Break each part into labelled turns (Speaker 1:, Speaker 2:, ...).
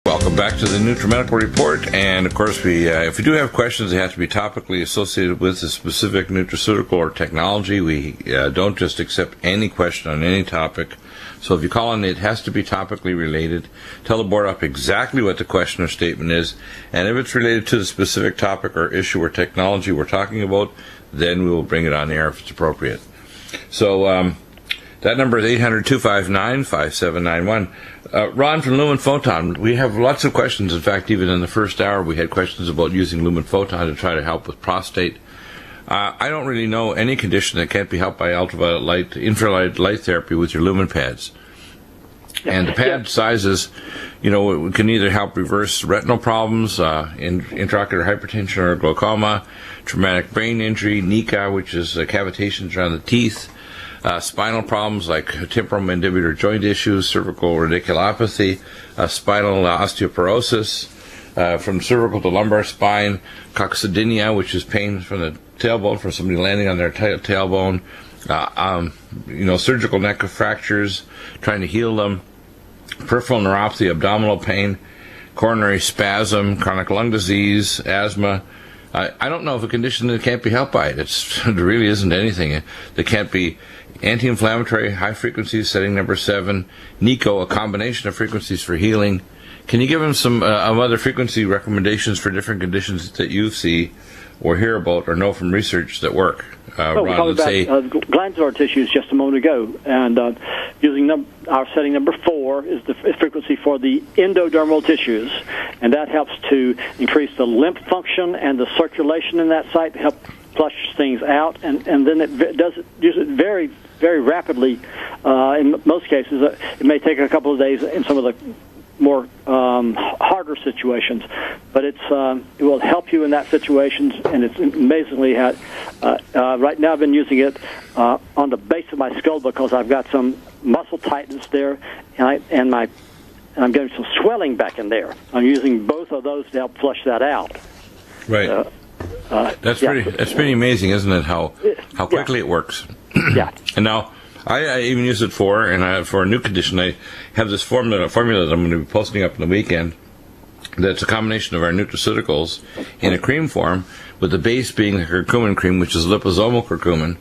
Speaker 1: Welcome back to the Nutrimedical Report, and of course if we do have questions that have to be topically associated with a specific nutraceutical or technology, we don't just accept any question on any topic. So if you call on, it has to be topically related. Tell the board up exactly what the question or statement is, and if it's related to the specific topic or issue or technology we're talking about, then we will bring it on air if it's appropriate. So that number is 800-259-5791. Ron from Lumen Photon, we have lots of questions. In fact, even in the first hour, we had questions about using Lumen Photon to try to help with prostate. I don't really know any condition that can't be helped by ultraviolet light, infrared light therapy with your Lumen pads. And the pad sizes, can either help reverse retinal problems, intraocular hypertension or glaucoma, traumatic brain injury, NICA, which is cavitations around the teeth, spinal problems like temporomandibular joint issues, cervical radiculopathy, spinal osteoporosis, from cervical to lumbar spine, coccydynia, which is pain from the tailbone, from somebody landing on their tailbone, surgical neck fractures, trying to heal them, peripheral neuropathy, abdominal pain, coronary spasm, chronic lung disease, asthma. I don't know of a condition that can't be helped by it. There really isn't anything that can't be. Anti-inflammatory, high frequencies, setting number 7. NICO, a combination of frequencies for healing. Can you give them some other frequency recommendations for different conditions that you see or hear about or know from research that work?
Speaker 2: We talked about glandular tissues just a moment ago, and using our setting number 4 is the frequency for the endodermal tissues, and that helps to increase the lymph function and the circulation in that site to help flush things out, and then it does use it very, very rapidly. In most cases, it may take a couple of days in some of the more harder situations, but it will help you in that situation, and it's amazingly right now I've been using it on the base of my skull because I've got some muscle tightness there, and I'm getting some swelling back in there. I'm using both of those to help flush that out.
Speaker 1: Right. That's pretty amazing, isn't it? How quickly it works.
Speaker 2: Yeah.
Speaker 1: And now I even use it for a new condition. I have this formula that I'm going to be posting up in the weekend. That's a combination of our nutraceuticals in a cream form, with the base being the curcumin cream, which is liposomal curcumin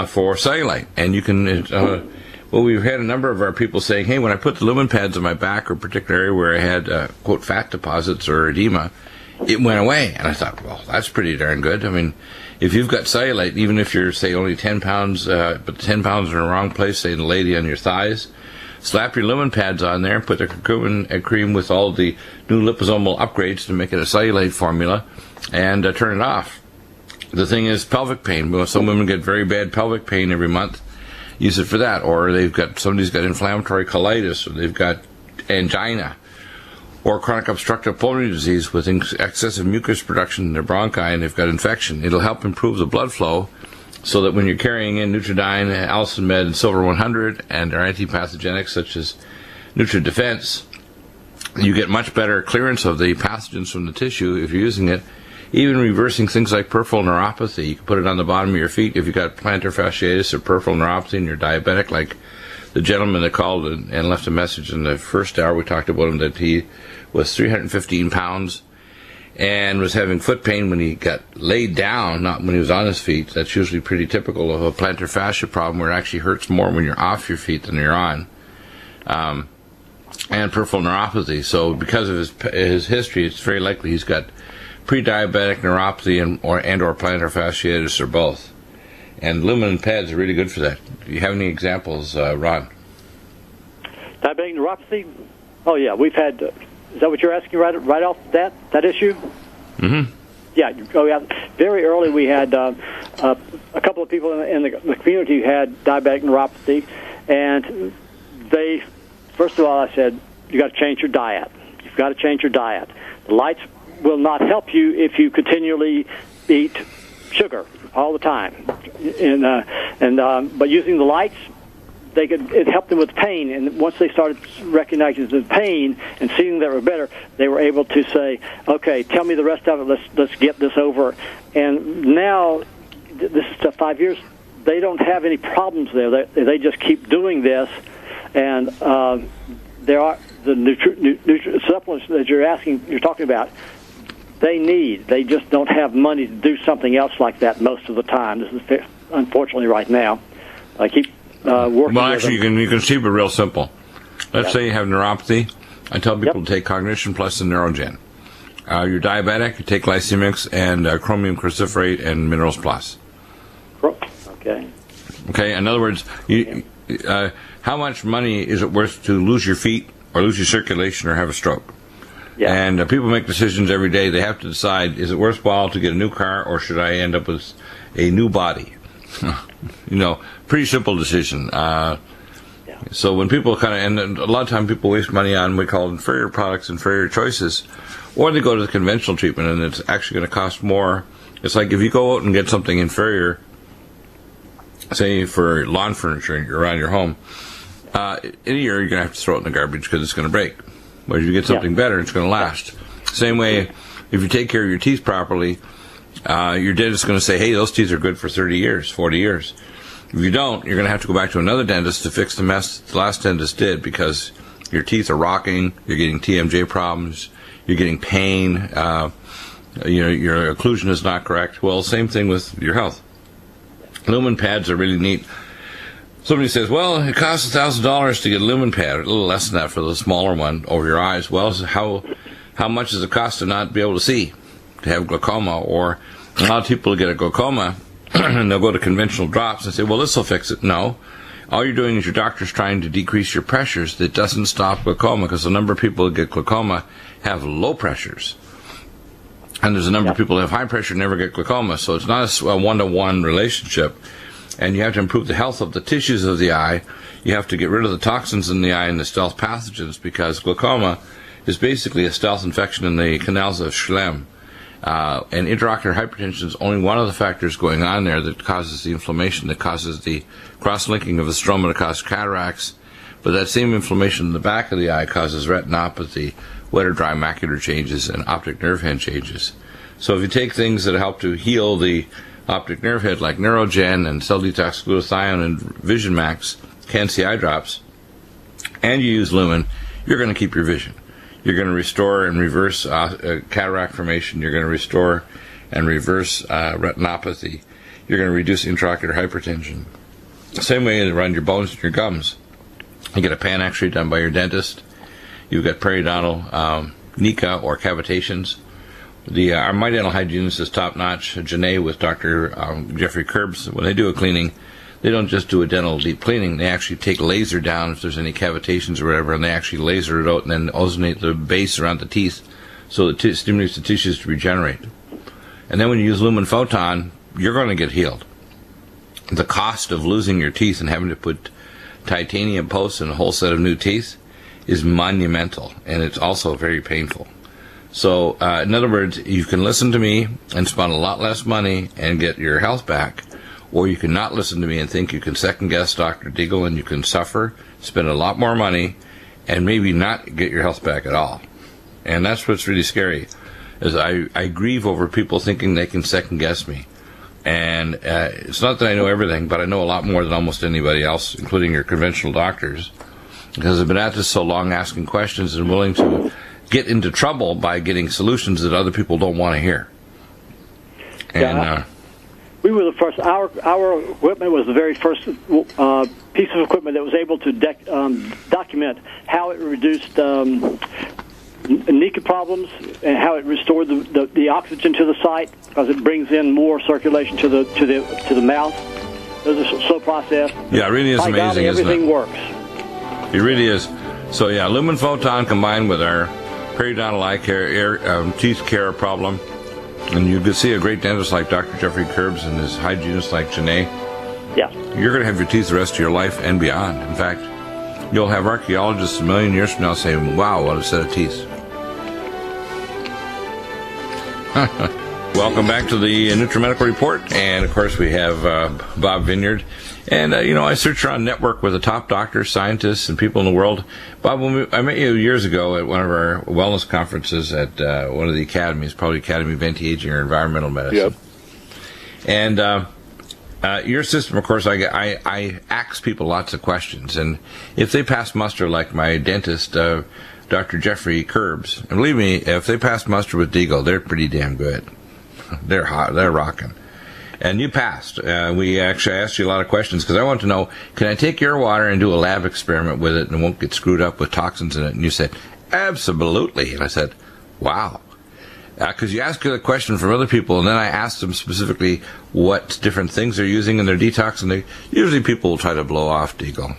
Speaker 1: for cellulite. And you can. We've had a number of our people saying, "Hey, when I put the Lumen pads on my back or a particular area where I had quote fat deposits or edema, it went away." And I thought, well, that's pretty darn good. I mean, if you've got cellulite, even if you're, say, only 10 pounds, but 10 pounds are in the wrong place, say the lady on your thighs, slap your Lumen pads on there, put the curcumin cream with all the new liposomal upgrades to make it a cellulite formula, and turn it off. The thing is pelvic pain. Some women get very bad pelvic pain every month. Use it for that. Or somebody's got inflammatory colitis, or they've got angina, or chronic obstructive pulmonary disease with excessive mucus production in their bronchi, and they've got infection. It'll help improve the blood flow so that when you're carrying in Nutridyne, Allicin Med, and Silver 100, and our antipathogenics such as NutriDefense, you get much better clearance of the pathogens from the tissue if you're using it, even reversing things like peripheral neuropathy. You can put it on the bottom of your feet if you've got plantar fasciitis or peripheral neuropathy and you're diabetic, like the gentleman that called and left a message in the first hour. We talked about him, that he was 315 pounds and was having foot pain when he got laid down, not when he was on his feet. That's usually pretty typical of a plantar fascia problem, where it actually hurts more when you're off your feet than you're on. And peripheral neuropathy. So because of his history, it's very likely he's got pre-diabetic neuropathy and or plantar fasciitis, or both. And Lumen pads are really good for that. Do you have any examples, Ron?
Speaker 2: Diabetic neuropathy? Oh, yeah. We've had... is that what you're asking right off that issue? Mm-hmm. Yeah. Very early we had a couple of people in the community who had diabetic neuropathy, and they... First of all, I said, you got to change your diet. You've got to change your diet. The lights will not help you if you continually eat sugar all the time. But using the lights, it helped them with pain. And once they started recognizing the pain and seeing that were better, they were able to say, okay, tell me the rest of it. Let's get this over. And now, this is 5 years, they don't have any problems there. They just keep doing this. And there are the supplements that you're talking about, they just don't have money to do something else like that most of the time. This is unfortunately right now. I keep working.
Speaker 1: Well, actually, you can keep it real simple. Let's say you have neuropathy. I tell people to take Cognition Plus and Neurogen. You're diabetic, you take Glycemics and Chromium Cruciferate and Minerals Plus.
Speaker 2: Okay.
Speaker 1: Okay. In other words, how much money is it worth to lose your feet or lose your circulation or have a stroke?
Speaker 2: Yeah.
Speaker 1: And people make decisions every day. They have to decide, is it worthwhile to get a new car or should I end up with a new body? Pretty simple decision. So when people and a lot of time people waste money on, we call inferior products, inferior choices, or they go to the conventional treatment and it's actually going to cost more. It's like if you go out and get something inferior, say for lawn furniture around your home, in a year you're going to have to throw it in the garbage because it's going to break. Whereas if you get something better, it's going to last. Same way, if you take care of your teeth properly, your dentist is going to say, hey, those teeth are good for 30 years, 40 years. If you don't, you're going to have to go back to another dentist to fix the mess the last dentist did because your teeth are rocking, you're getting TMJ problems, you're getting pain, your occlusion is not correct. Well, same thing with your health. Lumen pads are really neat. Somebody says, well, it costs $1,000 to get a lumen pad, or a little less than that for the smaller one over your eyes. Well, how much does it cost to not be able to see, to have glaucoma? Or a lot of people get a glaucoma, and they'll go to conventional drops and say, well, this will fix it. No. All you're doing is your doctor's trying to decrease your pressures. That doesn't stop glaucoma, because the number of people who get glaucoma have low pressures. And there's a number of people who have high pressure and never get glaucoma. So it's not a one-to-one relationship. And you have to improve the health of the tissues of the eye. You have to get rid of the toxins in the eye and the stealth pathogens, because glaucoma is basically a stealth infection in the canals of Schlemm. And intraocular hypertension is only one of the factors going on there that causes the inflammation, that causes the cross-linking of the stroma to cause cataracts. But that same inflammation in the back of the eye causes retinopathy, wet or dry macular changes, and optic nerve head changes. So if you take things that help to heal the optic nerve head, like Neurogen and Cell Detox Glutathione and Vision Max, Can-C eye drops, and you use Lumen, you're going to keep your vision. You're going to restore and reverse cataract formation. You're going to restore and reverse retinopathy. You're going to reduce intraocular hypertension. The same way around your bones and your gums. You get a pan X-ray done by your dentist. You've got periodontal NECA or cavitations. Our My Dental Hygienist is top-notch. Janae with Dr. Jeffrey Curbs, when they do a cleaning, they don't just do a dental deep cleaning. They actually take laser down if there's any cavitations or whatever, and they actually laser it out and then ozonate the base around the teeth so it stimulates the tissues to regenerate. And then when you use Lumen Photon, you're going to get healed. The cost of losing your teeth and having to put titanium posts and a whole set of new teeth is monumental, and it's also very painful. So, in other words, you can listen to me and spend a lot less money and get your health back, or you can not listen to me and think you can second-guess Dr. Deagle and you can suffer, spend a lot more money, and maybe not get your health back at all. And that's what's really scary, is I grieve over people thinking they can second-guess me. And it's not that I know everything, but I know a lot more than almost anybody else, including your conventional doctors, because I've been at this so long asking questions and willing to get into trouble by getting solutions that other people don't want to hear. And
Speaker 2: we were the first. Our equipment was the very first piece of equipment that was able to document how it reduced NECA problems and how it restored the oxygen to the site, because it brings in more circulation to the mouth. It was a slow process.
Speaker 1: Yeah, it really is amazing, isn't it?
Speaker 2: Everything works.
Speaker 1: It really is. So yeah, Lumen Photon combined with our periodontal eye care, teeth care problem, and you can see a great dentist like Dr. Jeffrey Curbs and his hygienist like Janae.
Speaker 2: Yeah.
Speaker 1: You're going to have your teeth the rest of your life and beyond. In fact, you'll have archaeologists a million years from now saying, wow, what a set of teeth. Welcome back to the Nutrimedical Report, and of course we have Bob Vineyard. And, I search around network with the top doctors, scientists, and people in the world. Bob, I met you years ago at one of our wellness conferences at one of the academies, probably Academy of Anti-Aging or Environmental Medicine.
Speaker 3: Yep.
Speaker 1: And Your system, of course, I ask people lots of questions, and if they pass muster, like my dentist, Dr. Jeffrey Curbs, and believe me, if they pass muster with Deagle, they're pretty damn good. They're hot, they're rocking. And you passed. We actually asked you a lot of questions because I want to know, can I take your water and do a lab experiment with it and won't get screwed up with toxins in it? And you said, absolutely. And I said, wow. Because you ask a question from other people, and then I asked them specifically what different things they're using in their detox, and usually people will try to blow off Deagle.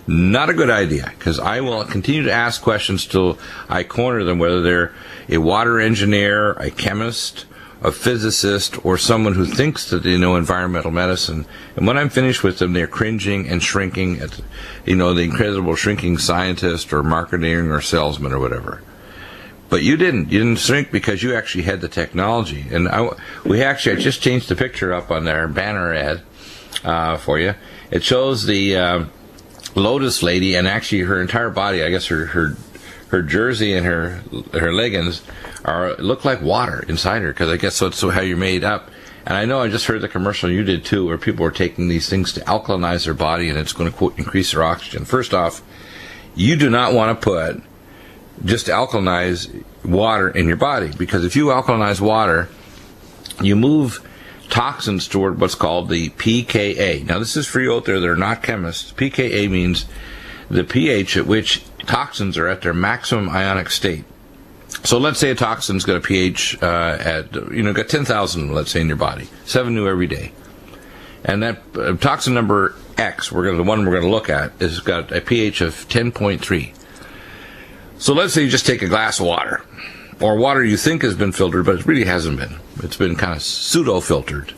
Speaker 1: Not a good idea, because I will continue to ask questions till I corner them, whether they're a water engineer, a chemist, a physicist, or someone who thinks that they know environmental medicine. And when I'm finished with them, they're cringing and shrinking at, the incredible shrinking scientist or marketing or salesman or whatever. But you didn't. You didn't shrink because you actually had the technology. And I just changed the picture up on their banner ad for you. It shows the Lotus lady, and actually her entire body, I guess her jersey and her leggings look like water inside her, because I guess that's how you're made up. And I know I just heard the commercial, you did too, where people are taking these things to alkalinize their body, and it's going to, quote, increase their oxygen. First off, you do not want to put just alkalinize water in your body, because if you alkalinize water, you move toxins toward what's called the pKa. Now, this is for you out there that are not chemists. pKa means the pH at which toxins are at their maximum ionic state. So let's say a toxin's got a pH got 10,000, let's say, in your body, 7 new every day. And that toxin number X, the one we're going to look at, has got a pH of 10.3. So let's say you just take a glass of water, or water you think has been filtered, but it really hasn't been. It's been kind of pseudo-filtered.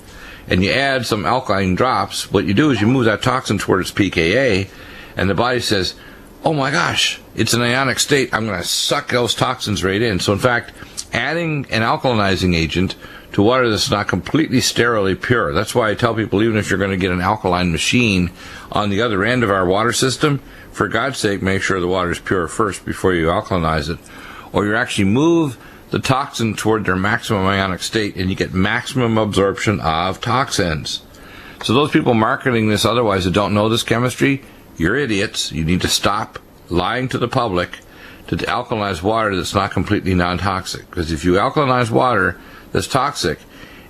Speaker 1: And you add some alkaline drops. What you do is you move that toxin toward its pKa, and the body says, oh my gosh, it's an ionic state. I'm going to suck those toxins right in. So in fact, adding an alkalinizing agent to water that's not completely sterilely pure. That's why I tell people, even if you're going to get an alkaline machine on the other end of our water system, for God's sake, make sure the water is pure first before you alkalinize it, or you actually move the toxin toward their maximum ionic state, and you get maximum absorption of toxins. So those people marketing this otherwise that don't know this chemistry, you're idiots. You need to stop lying to the public to alkalinize water that's not completely non-toxic. Because if you alkalinize water that's toxic,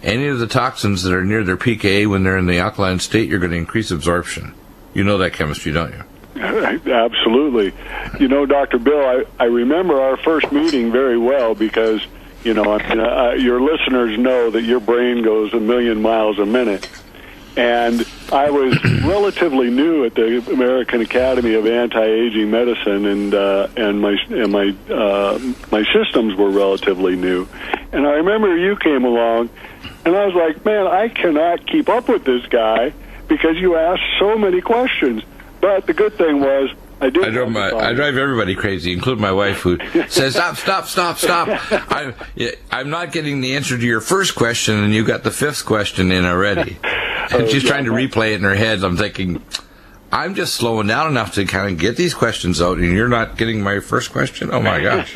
Speaker 1: any of the toxins that are near their pKa when they're in the alkaline state, you're going to increase absorption. You know that chemistry, don't you?
Speaker 3: Absolutely. Dr. Bill, I remember our first meeting very well because, your listeners know that your brain goes a million miles a minute. And I was relatively new at the American Academy of Anti-Aging Medicine, and my systems were relatively new. And I remember you came along, and I was like, man, I cannot keep up with this guy because you asked so many questions. But the good thing was, I drive everybody crazy, including my wife, who says, stop. I'm not getting the answer to your first question, and you got the fifth question in already. And she's trying to replay it in her head. I'm thinking, I'm just slowing down enough to kind of get these questions out, and you're not getting my first question? Oh, my gosh.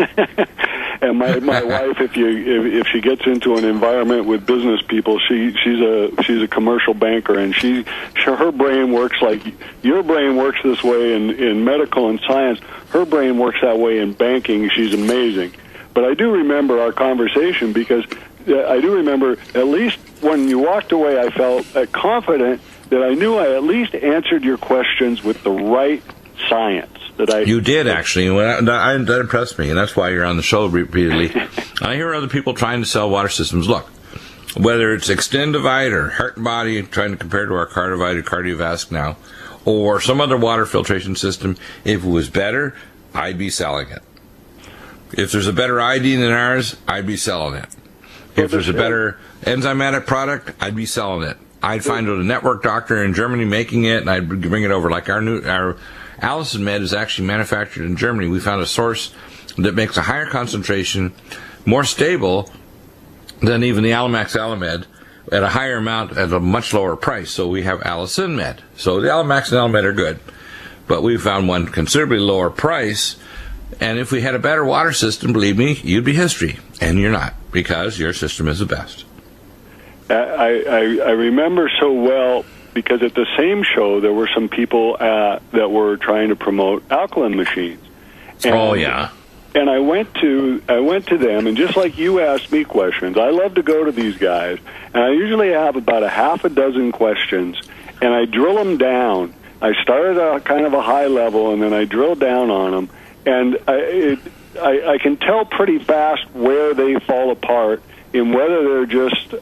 Speaker 3: And my wife, if she gets into an environment with business people, she's a commercial banker, and her brain works like your brain works this way in medical and science. Her brain works that way in banking. She's amazing. But I do remember our conversation because I do remember, at least when you walked away, I felt confident that I knew I at least answered your questions with the right science. You did, actually. That impressed me, and that's why you're on the show repeatedly. I hear other people trying to sell water systems. Look, whether it's Extendivite or Heart and Body, trying to compare to our Cardivite or Cardiovasc now, or some other water filtration system, if it was better, I'd be selling it. If there's a better iodine than ours, I'd be selling it. If there's a better enzymatic product, I'd be selling it. I'd find a network doctor in Germany making it, and I'd bring it over. Like our LUMEN is actually manufactured in Germany. We found a source that makes a higher concentration, more stable than even the Alamax Alamed, at a higher amount at a much lower price. So we have LUMEN. So the Alamax and Alamed are good, but we found one considerably lower price. And if we had a better water system, believe me, you'd be history. And you're not, because your system is the best. I remember so well because at the same show there were some people that were trying to promote alkaline machines. And,
Speaker 1: oh yeah.
Speaker 3: And I went to them, and just like you asked me questions, I love to go to these guys, and I usually have about a half a dozen questions, and I drill them down. I start at kind of a high level, and then I drill down on them, and I can tell pretty fast where they fall apart in whether they're just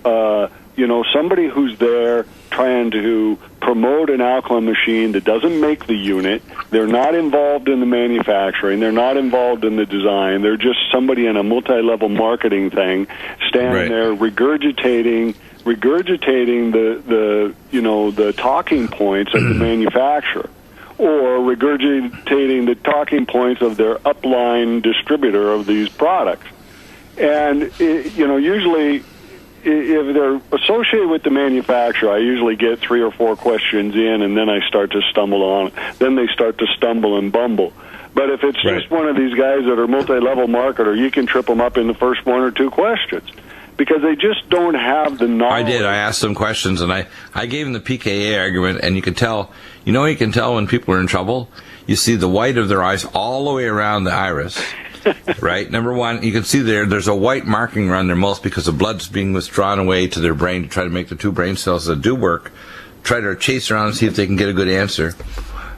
Speaker 3: somebody who's there trying to promote an alkaline machine that doesn't make the unit. They're not involved in the manufacturing. They're not involved in the design. They're just somebody in a multi-level marketing thing standing there regurgitating the talking points of the manufacturer, or regurgitating the talking points of their upline distributor of these products. And usually, if they're associated with the manufacturer, I usually get 3 or 4 questions in, and then I start to stumble on. Then they start to stumble and bumble. But if it's just one of these guys that are multi-level marketer, you can trip them up in the first 1 or 2 questions because they just don't have the knowledge.
Speaker 1: I did. I asked them questions, and I gave them the PKA argument, and you can tell. You can tell when people are in trouble. You see the white of their eyes all the way around the iris. Right? Number one, you can see there's a white marking around their mouth because the blood's being withdrawn away to their brain to try to make the 2 brain cells that do work, try to chase around and see if they can get a good answer.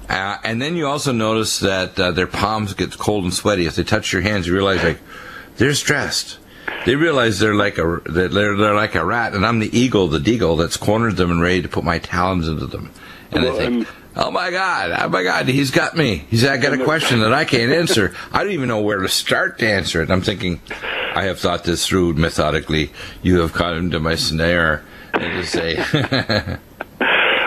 Speaker 1: And then you also notice that their palms get cold and sweaty. If they touch your hands, you realize, they're stressed. They realize they're like a rat, and I'm the eagle, the deagle that's cornered them and ready to put my talons into them. And they think, oh my God, he's got me. He's got a question that I can't answer. I don't even know where to start to answer it. I'm thinking, I have thought this through methodically. You have caught into my snare. And to say,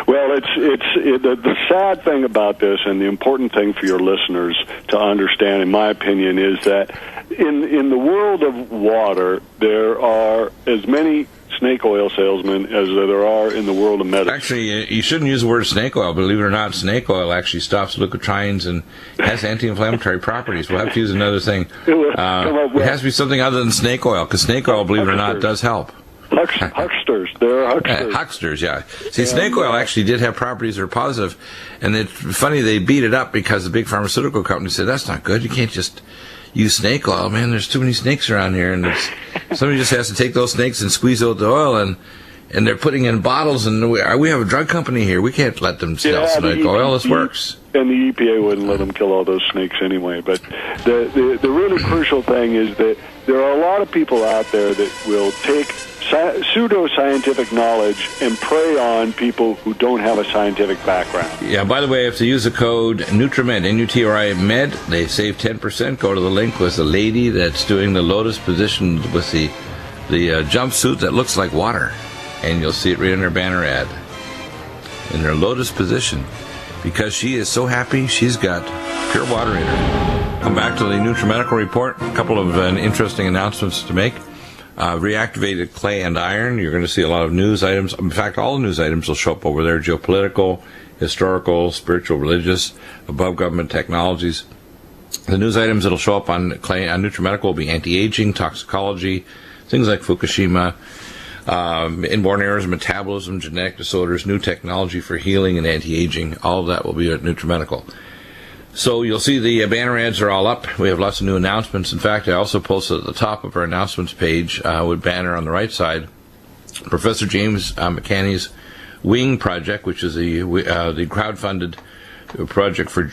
Speaker 3: well, the sad thing about this, and the important thing for your listeners to understand, in my opinion, is that in the world of water, there are as many snake oil salesmen as there are in the world of medicine. Actually,
Speaker 1: you shouldn't use the word snake oil. Believe it or not, snake oil actually stops leukotrienes and has anti-inflammatory properties. We'll have to use another thing. It has to be something other than snake oil, because snake oil, believe it or not, does help.
Speaker 3: Hucksters. There are hucksters.
Speaker 1: Hucksters, yeah. See, snake oil actually did have properties that are positive, and it's funny they beat it up because the big pharmaceutical companies said, that's not good. You can't just use snake oil. Man, there's too many snakes around here, and somebody just has to take those snakes and squeeze out the oil, and they're putting in bottles, and we have a drug company here. We can't let them sell snake oil. This works.
Speaker 3: And the EPA wouldn't let them kill all those snakes anyway. But the really crucial thing is that there are a lot of people out there that will take pseudo-scientific knowledge and prey on people who don't have a scientific background.
Speaker 1: Yeah, by the way, if they use the code NUTRIMED, N-U-T-R-I-MED, they save 10%. Go to the link with the lady that's doing the lotus position with the jumpsuit that looks like water. And you'll see it right in her banner ad. In her lotus position. Because she is so happy she's got pure water in her. Come back to the Nutrimedical report. A couple of interesting announcements to make. Reactivated clay and iron. You're going to see a lot of news items. In fact, all the news items will show up over there. Geopolitical, historical, spiritual, religious, above government technologies. The news items that will show up on Nutrimedical will be anti-aging, toxicology, things like Fukushima, inborn errors, metabolism, genetic disorders, new technology for healing and anti-aging. All of that will be at Nutrimedical. So you'll see the banner ads are all up. We have lots of new announcements. In fact, I also posted at the top of our announcements page with banner on the right side, Professor James McCanney's WING project, which is the crowdfunded project for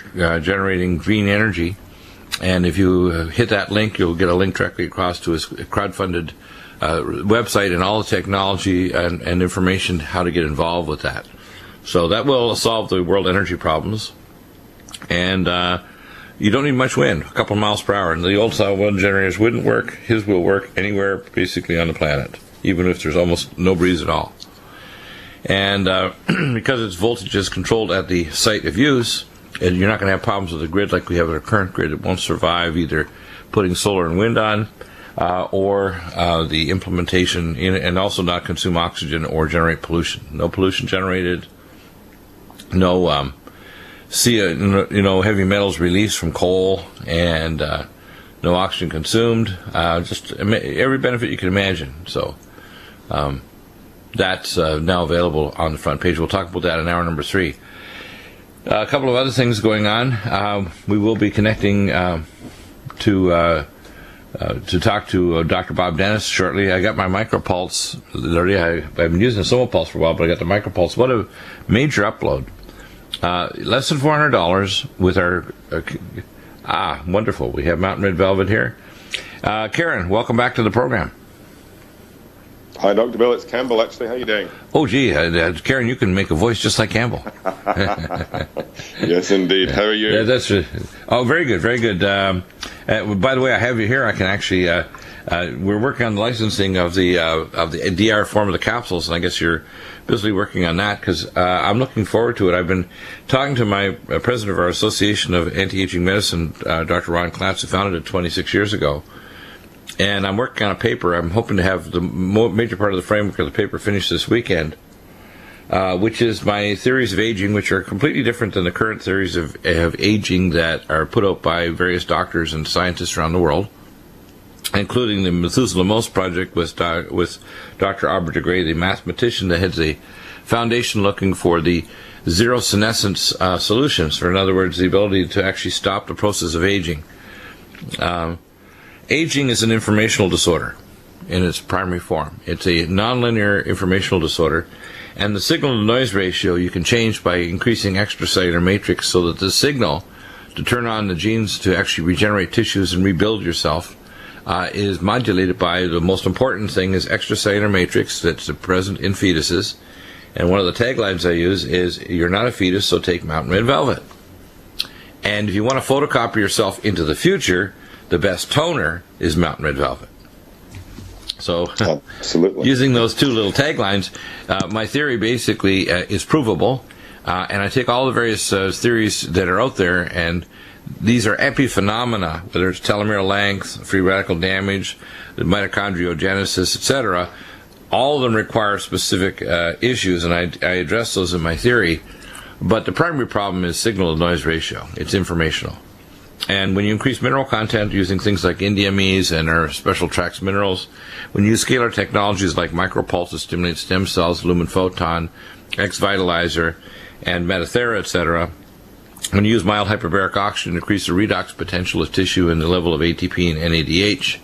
Speaker 1: generating green energy. And if you hit that link, you'll get a link directly across to his crowdfunded website and all the technology and information how to get involved with that. So that will solve the world energy problems. And you don't need much wind, a couple of miles per hour. And the old-style wind generators wouldn't work. His will work anywhere basically on the planet, even if there's almost no breeze at all. And because its voltage is controlled at the site of use, and you're not going to have problems with the grid like we have in our current grid. It won't survive either putting solar and wind on or the implementation in it, and also not consume oxygen or generate pollution. No pollution generated. No heavy metals released from coal, and no oxygen consumed. Just every benefit you can imagine. So That's now available on the front page. We'll talk about that in hour number 3. A couple of other things going on. We will be connecting to talk to Dr. Bob Dennis shortly. I got my micropulse already. I've been using the SomaPulse for a while, but I got the micropulse. What a major upload. Less than $400 with our... wonderful. We have Mountain Red Velvet here. Karen, welcome back to the program.
Speaker 4: Hi, Dr. Bill. It's Campbell, actually. How are you doing?
Speaker 1: Oh, gee. Karen, you can make a voice just like Campbell.
Speaker 4: Yes, indeed. How are you?
Speaker 1: Yeah, that's very good, very good. By the way, I have you here. I can actually... we're working on the licensing of the DR form of the capsules, and I guess you're busily working on that because I'm looking forward to it. I've been talking to my president of our Association of Anti-Aging Medicine, Dr. Ron Klatz, who founded it 26 years ago, and I'm working on a paper. I'm hoping to have the major part of the framework of the paper finished this weekend, which is my theories of aging, which are completely different than the current theories of aging that are put out by various doctors and scientists around the world, including the Methuselah Most Project with Dr. Aubrey de Grey, the mathematician that heads a foundation looking for the zero senescence solutions, or in other words, the ability to actually stop the process of aging. Aging is an informational disorder in its primary form. It's a nonlinear informational disorder, and the signal-to-noise ratio you can change by increasing extracellular matrix so that the signal to turn on the genes to actually regenerate tissues and rebuild yourself is modulated by the most important thing is extracellular matrix that's present in fetuses. And one of the taglines I use is, "You're not a fetus, so take Mountain Red Velvet." And if you want to photocopy yourself into the future, the best toner is Mountain Red Velvet. So, absolutely. Using those two little taglines, my theory basically is provable. And I take all the various theories that are out there, and these are epiphenomena, whether it's telomere length, free radical damage, the mitochondriogenesis, etc. All of them require specific issues, and I address those in my theory. But the primary problem is signal-to-noise ratio. It's informational. And when you increase mineral content using things like NDMEs and our special tracks minerals, when you use scalar technologies like micropulse to stimulate stem cells, LUMEN PHOTON, X-Vitalizer, and Metathera, etc., when you use mild hyperbaric oxygen to increase the redox potential of tissue and the level of ATP and NADH.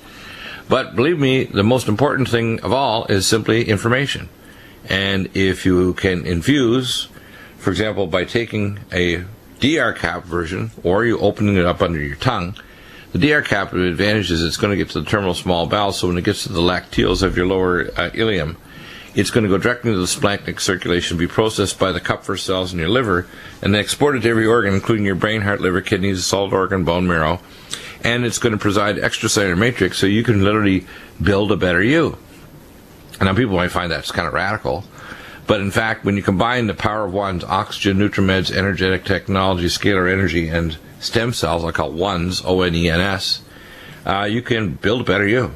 Speaker 1: But believe me, the most important thing of all is simply information. And if you can infuse, for example, by taking a DR cap version, or you opening it up under your tongue, the DR cap, the advantage is it's going to get to the terminal small bowel, so when it gets to the lacteals of your lower ileum, it's going to go directly into the splanchnic circulation, be processed by the Kupffer cells in your liver, and then exported to every organ, including your brain, heart, liver, kidneys, solid organ, bone marrow. And it's going to provide extracellular matrix, so you can literally build a better you. And now people might find that's kind of radical. But in fact, when you combine the power of ones, oxygen, NutriMed's energetic technology, scalar energy, and stem cells, I call ones, O-N-E-N-S, you can build a better you.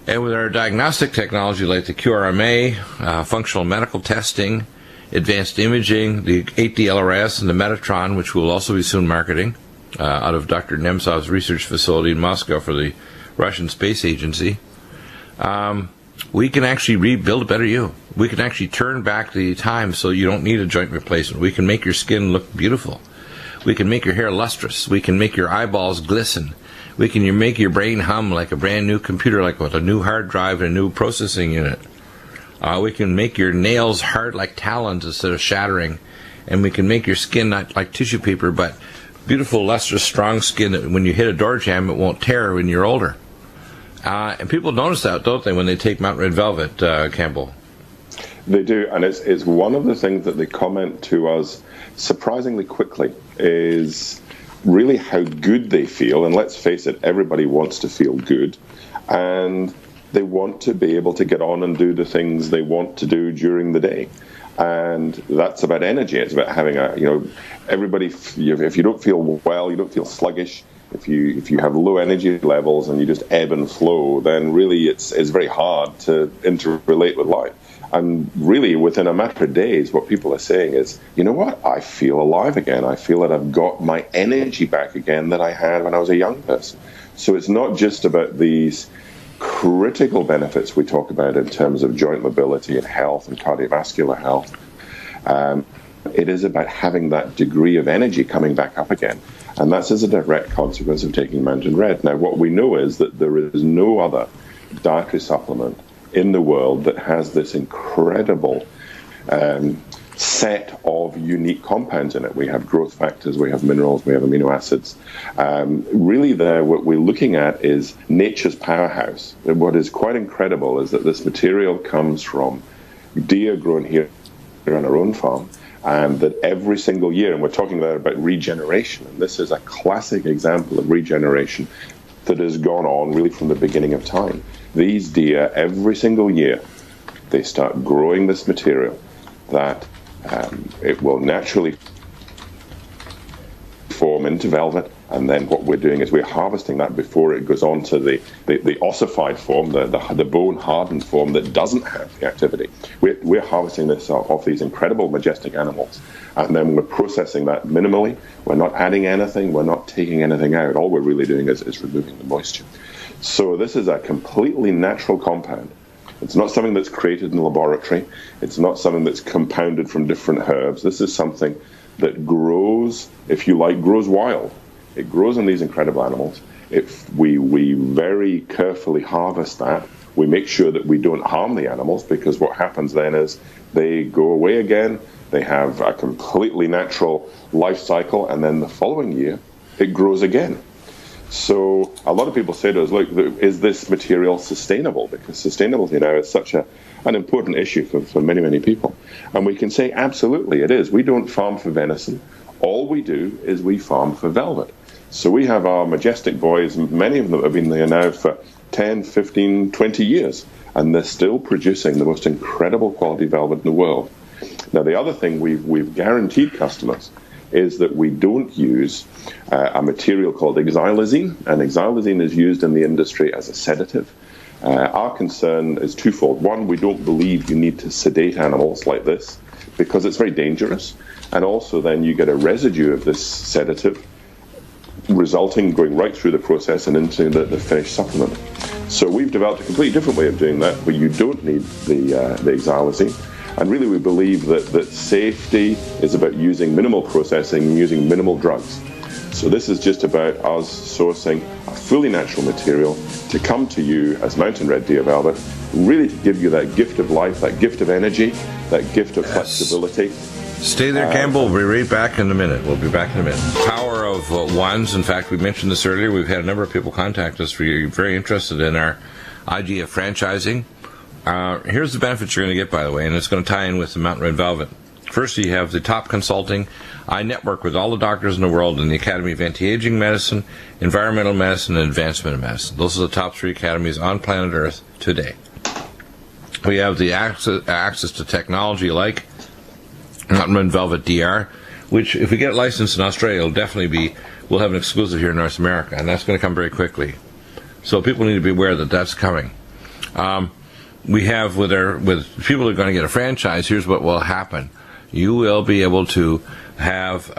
Speaker 1: And with our diagnostic technology like the QRMA, functional medical testing, advanced imaging, the 8D-LRS, and the Metatron, which we'll also be soon marketing, out of Dr. Nemtsov's research facility in Moscow for the Russian Space Agency, we can actually rebuild a better you. We can actually turn back the time so you don't need a joint replacement. We can make your skin look beautiful. We can make your hair lustrous. We can make your eyeballs glisten. We can make your brain hum like a brand new computer, like with a new hard drive and a new processing unit. We can make your nails hard like talons instead of shattering. And we can make your skin not like tissue paper, but beautiful, lustrous, strong skin that when you hit a door jamb, it won't tear when you're older. And people notice that, don't they, when they take Mountain Red Velvet, Campbell?
Speaker 4: They do, and it's one of the things that they comment to us surprisingly quickly is really how good they feel. And let's face it, everybody wants to feel good, and they want to be able to get on and do the things they want to do during the day. And that's about energy. It's about having everybody, if you don't feel well, you don't feel sluggish, if you have low energy levels and you just ebb and flow, then really it's very hard to interrelate with life. And really, within a matter of days, what people are saying is, you know what, I feel alive again. I feel that I've got my energy back again that I had when I was a young person. So it's not just about these critical benefits we talk about in terms of joint mobility and health and cardiovascular health. It is about having that degree of energy coming back up again. And that's as a direct consequence of taking Mountain Red. Now, what we know is that there is no other dietary supplement in the world that has this incredible set of unique compounds in it. We have growth factors, we have minerals, we have amino acids. Really there, what we're looking at is nature's powerhouse. And what is quite incredible is that this material comes from deer grown here on our own farm, and that every single year, and we're talking about regeneration, and this is a classic example of regeneration that has gone on really from the beginning of time. These deer, every single year, they start growing this material that it will naturally form into velvet, and then what we're doing is we're harvesting that before it goes on to the ossified form, the bone hardened form that doesn't have the activity. We're harvesting this off these incredible majestic animals, and then we're processing that minimally. We're not adding anything, we're not taking anything out. All we're really doing is removing the moisture. So this is a completely natural compound. It's not something that's created in the laboratory. It's not something that's compounded from different herbs. This is something that grows, if you like, grows wild. It grows in these incredible animals. If we very carefully harvest that, we make sure that we don't harm the animals, because what happens then is they go away again, they have a completely natural life cycle, and then the following year, it grows again. So a lot of people say to us, look, is this material sustainable? Because sustainability now is such an important issue for many, many people. And we can say, absolutely, it is. We don't farm for venison. All we do is we farm for velvet. So we have our majestic boys, many of them have been there now for 10, 15, 20 years, and they're still producing the most incredible quality velvet in the world. Now, the other thing we've guaranteed customers is that we don't use a material called xylazine, and xylazine is used in the industry as a sedative. Our concern is twofold. One, we don't believe you need to sedate animals like this because it's very dangerous, and also then you get a residue of this sedative going right through the process and into the finished supplement. So we've developed a completely different way of doing that, where you don't need the xylazine. And really we believe that safety is about using minimal processing and using minimal drugs. So this is just about us sourcing a fully natural material to come to you as Mountain Red Deer Velvet, really to give you that gift of life, that gift of energy, that gift of flexibility.
Speaker 1: Stay there, Campbell. We'll be right back in a minute. Power of ones. In fact, we mentioned this earlier. We've had a number of people contact us very interested in our idea of franchising. Here's the benefits you're going to get, by the way, and it's going to tie in with the Mountain Red Velvet. First, you have the top consulting. I network with all the doctors in the world in the Academy of Anti-Aging Medicine, Environmental Medicine, and Advancement of Medicine. Those are the top 3 academies on planet Earth today. We have the access to technology like Mountain Red Velvet DR, which, if we get it licensed in Australia, we'll have an exclusive here in North America, and that's going to come very quickly. So people need to be aware that that's coming. We have with people who are going to get a franchise, here's what will happen. You will be able to have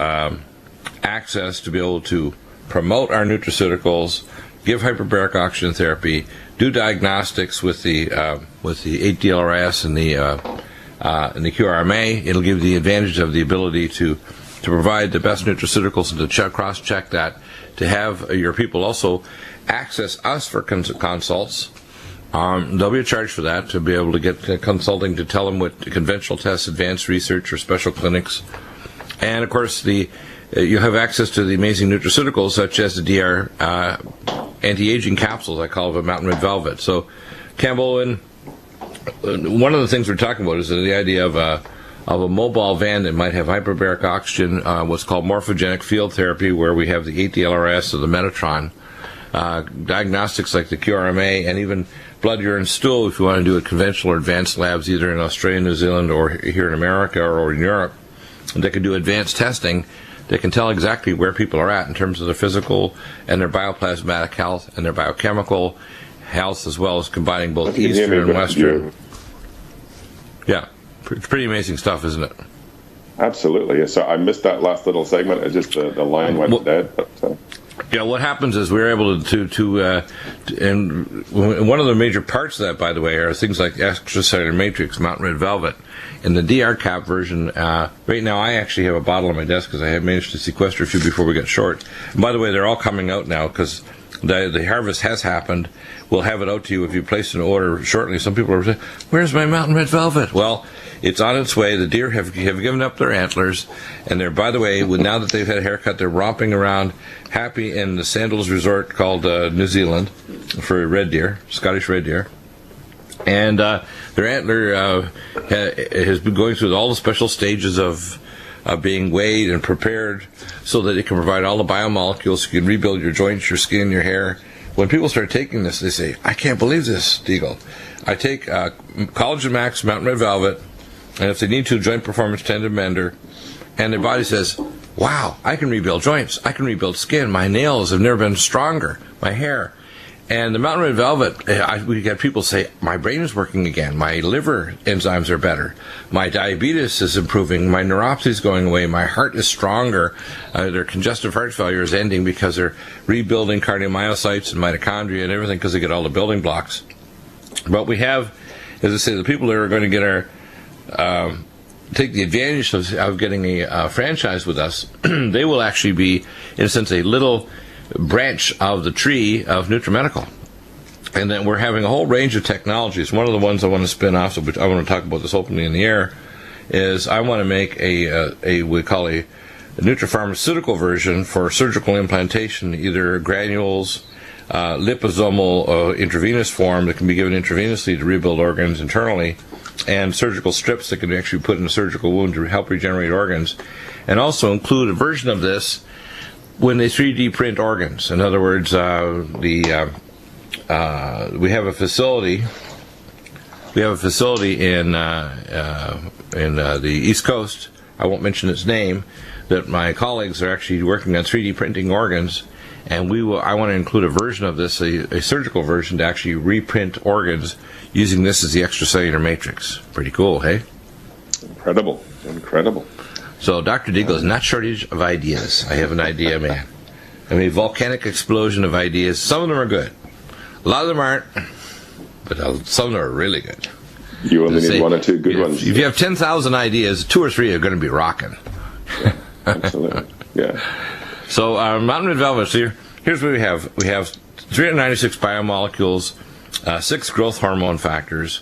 Speaker 1: access to be able to promote our nutraceuticals, give hyperbaric oxygen therapy, do diagnostics with the 8-DLRS and the QRMA. It'll give the advantage of the ability to provide the best nutraceuticals and to cross-check that, to have your people also access us for consults. There'll be a charge for that, to be able to get consulting to tell them what conventional tests, advanced research, or special clinics. And, of course, you have access to the amazing nutraceuticals, such as the DR anti-aging capsules, I call them Mountain Red Velvet. So, Campbell, one of the things we're talking about is the idea of a mobile van that might have hyperbaric oxygen, what's called morphogenic field therapy, where we have the 8-DLRS or the Metatron, diagnostics like the QRMA, and even blood, urine, stool, if you want to do it conventional or advanced labs, either in Australia, New Zealand, or here in America, or in Europe. And they can do advanced testing. They can tell exactly where people are at in terms of their physical and their bioplasmatic health and their biochemical health, as well as combining both Eastern and Western. Yeah, pretty amazing stuff, isn't it?
Speaker 4: Absolutely. So I missed that last little segment. It just the line went dead. But,
Speaker 1: Yeah, what happens is we're able to and one of the major parts of that, by the way, are things like extracellular matrix, mountain red velvet. In the DR cap version, right now I actually have a bottle on my desk because I have managed to sequester a few before we got short. And by the way, they're all coming out now because the harvest has happened. We'll have it out to you if you place an order shortly. Some people are saying, "Where's my mountain red velvet?" Well, it's on its way. The deer have given up their antlers, and they're, by the way, now that they've had a haircut, they're romping around happy in the Sandals resort called New Zealand for red deer, Scottish red deer. And their antler has been going through all the special stages of being weighed and prepared so that it can provide all the biomolecules so you can rebuild your joints, your skin, your hair. When people start taking this, they say, "I can't believe this, Deagle. I take Collagen Max, Mountain Red Velvet, and if they need to, Joint Performance Tendon Mender," and their body says, "Wow, I can rebuild joints, I can rebuild skin, my nails have never been stronger, my hair." And the Mountain Red Velvet, we get people say, "My brain is working again, my liver enzymes are better, my diabetes is improving, my neuropathy is going away, my heart is stronger, their congestive heart failure is ending because they're rebuilding cardiomyocytes and mitochondria and everything because they get all the building blocks." But we have, as I say, the people that are going to get our take the advantage of getting a franchise with us, they will actually be, in a sense, a little branch of the tree of Nutrimedical. And then we're having a whole range of technologies. One of the ones I want to spin off, so I want to talk about this openly in the air, is I want to make we call a nutropharmaceutical version for surgical implantation, either granules, liposomal intravenous form that can be given intravenously to rebuild organs internally, and surgical strips that can actually put in a surgical wound to help regenerate organs, and also include a version of this when they 3D print organs. In other words, we have a facility. We have a facility in the East Coast. I won't mention its name. That my colleagues are actually working on 3D printing organs, and I want to include a version of this, a surgical version, to actually reprint organs using this as the extracellular matrix. Pretty cool, hey?
Speaker 4: Incredible.
Speaker 1: So Dr. Deagle is not shortage of ideas. I have an idea, man. I mean, volcanic explosion of ideas. Some of them are good. A lot of them aren't, but some of them are really good.
Speaker 4: You only need one or two good ones.
Speaker 1: If you have 10,000 ideas, 2 or 3 are going to be rocking.
Speaker 4: Yeah, absolutely. Yeah.
Speaker 1: So Mountain Red Velvet, so here's what we have. We have 396 biomolecules, 6 growth hormone factors.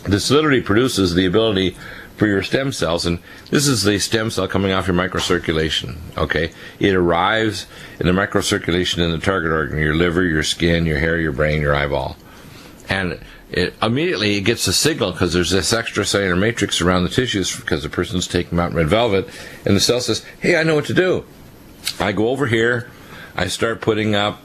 Speaker 1: This literally produces the ability for your stem cells, and this is the stem cell coming off your microcirculation, okay? It arrives in the microcirculation in the target organ, your liver, your skin, your hair, your brain, your eyeball. And immediately it gets a signal because there's this extracellular matrix around the tissues because the person's taking Mountain Red Velvet, and the cell says, "Hey, I know what to do." I go over here, I start putting up,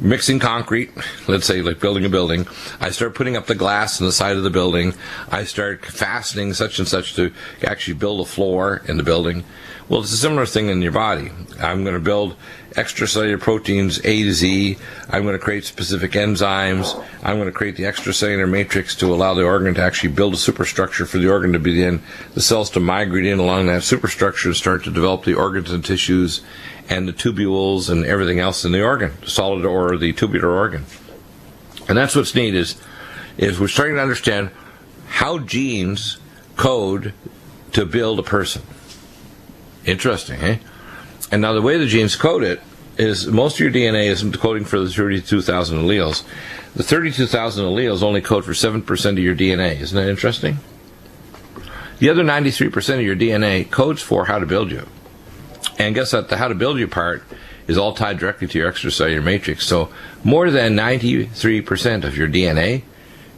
Speaker 1: mixing concrete, let's say like building a building. I start putting up the glass on the side of the building. I start fastening such and such to actually build a floor in the building. Well, it's a similar thing in your body. I'm going to build extracellular proteins A to Z. I'm going to create specific enzymes. I'm going to create the extracellular matrix to allow the organ to actually build a superstructure for the organ to begin, the cells to migrate in along that superstructure and start to develop the organs and tissues and the tubules and everything else in the organ, the solid or the tubular organ. And that's what's neat is we're starting to understand how genes code to build a person. Interesting, eh? And now the way the genes code it is most of your DNA is coding for the 32,000 alleles. The 32,000 alleles only code for 7% of your DNA. Isn't that interesting? The other 93% of your DNA codes for how to build you. And guess what? The how to build you part is all tied directly to your extracellular matrix. So more than 93% of your DNA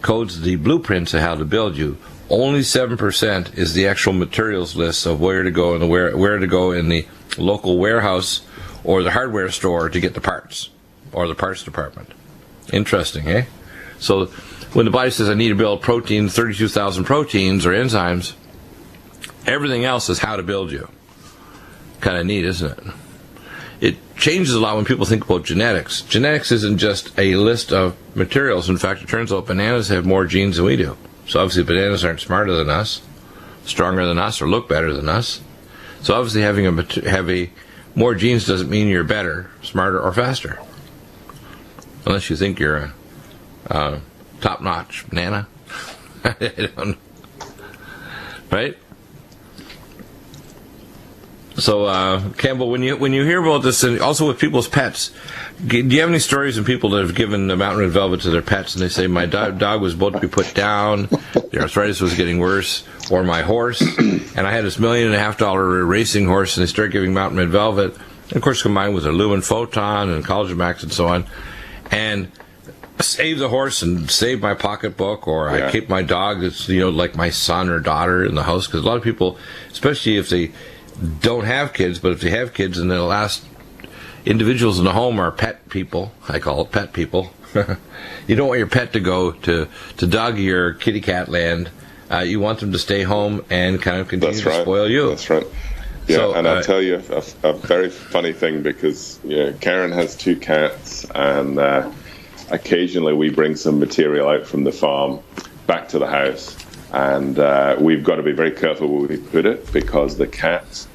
Speaker 1: codes the blueprints of how to build you. Only 7% is the actual materials list of where to go and where to go in the local warehouse or the hardware store to get the parts, or the parts department. Interesting, eh? So when the body says I need to build proteins, 32,000 proteins or enzymes, everything else is how to build you. Kind of neat, isn't it? It changes a lot when people think about genetics. Genetics isn't just a list of materials. In fact, it turns out bananas have more genes than we do. So obviously bananas aren't smarter than us, stronger than us, or look better than us. So obviously having a more genes doesn't mean you're better, smarter, or faster. Unless you think you're a top-notch banana. I don't know. Right? So, Campbell, when you hear about this, and also with people's pets, do you have any stories of people that have given the Mountain Red Velvet to their pets, and they say, my dog was about to be put down, the arthritis was getting worse, or my horse, and I had this $1.5 million racing horse, and they start giving Mountain Red Velvet, and of course combined with a LUMEN PHOTON and Collagen Max and so on, and save the horse and save my pocketbook, or I keep my dog that's, like my son or daughter in the house, because a lot of people, especially if they don't have kids, but if they have kids and the last individuals in the home are pet people, I call it pet people. You don't want your pet to go to doggy or kitty cat land. You want them to stay home and kind of continue to spoil you.
Speaker 4: That's right. Yeah, so, and I'll tell you a very funny thing, because Karen has 2 cats, and occasionally we bring some material out from the farm back to the house, and we've got to be very careful where we put it, because the cats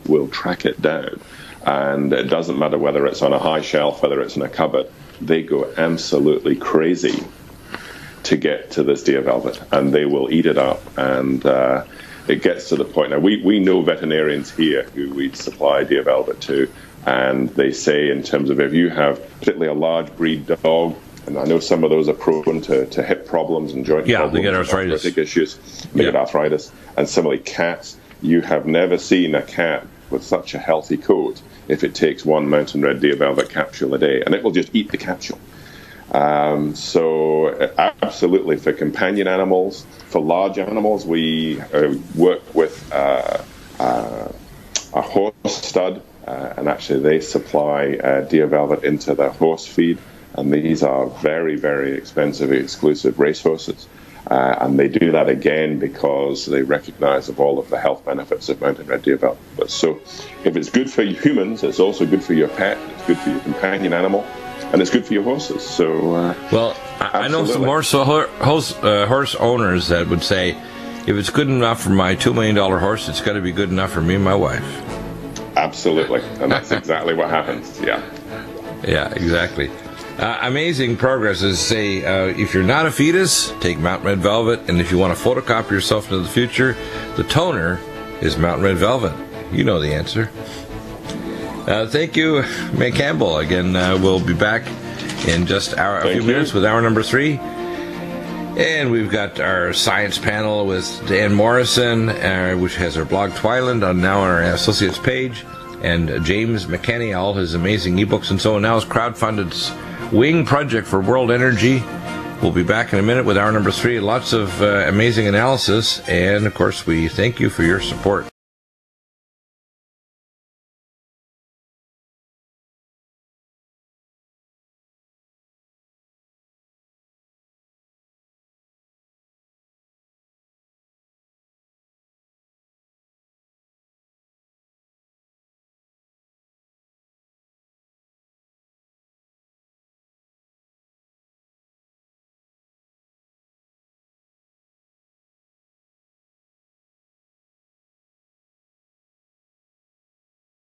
Speaker 4: will track it down, and it doesn't matter whether it's on a high shelf, whether it's in a cupboard, they go absolutely crazy to get to this deer velvet, and they will eat it up, and it gets to the point. Now, we know veterinarians here who we supply deer velvet to, and they say, in terms of if you have particularly a large breed dog, and I know some of those are prone to hip problems and joint problems,
Speaker 1: they get arthritis
Speaker 4: issues, they get arthritis, and similarly cats, you have never seen a cat with such a healthy coat if it takes 1 mountain red deer velvet capsule a day, and it will just eat the capsule. So absolutely, for companion animals, for large animals, we work with a horse stud, and actually they supply deer velvet into their horse feed, and these are very, very expensive, exclusive race horses. And they do that again because they recognize of all of the health benefits of mountain red deer velvet. So if it's good for humans, it's also good for your pet, it's good for your companion animal, and it's good for your horses. So,
Speaker 1: I know some horse owners that would say, if it's good enough for my $2 million horse, it's got to be good enough for me and my wife.
Speaker 4: Absolutely, and that's exactly what happens. Yeah.
Speaker 1: Yeah, exactly. Amazing progress. As say, if you're not a fetus, take Mountain Red Velvet, and if you want to photocopy yourself into the future, the toner is Mountain Red Velvet. You know the answer. Thank you, May Campbell. Again, we'll be back in just a few minutes with hour number 3. And we've got our science panel with Dan Morrison, which has our blog Twyland on our associates page, and James McKenney, all his amazing ebooks and so on. Now his crowdfunded Wing Project for World Energy. We'll be back in a minute with hour number 3. Lots of amazing analysis, and of course we thank you for your support.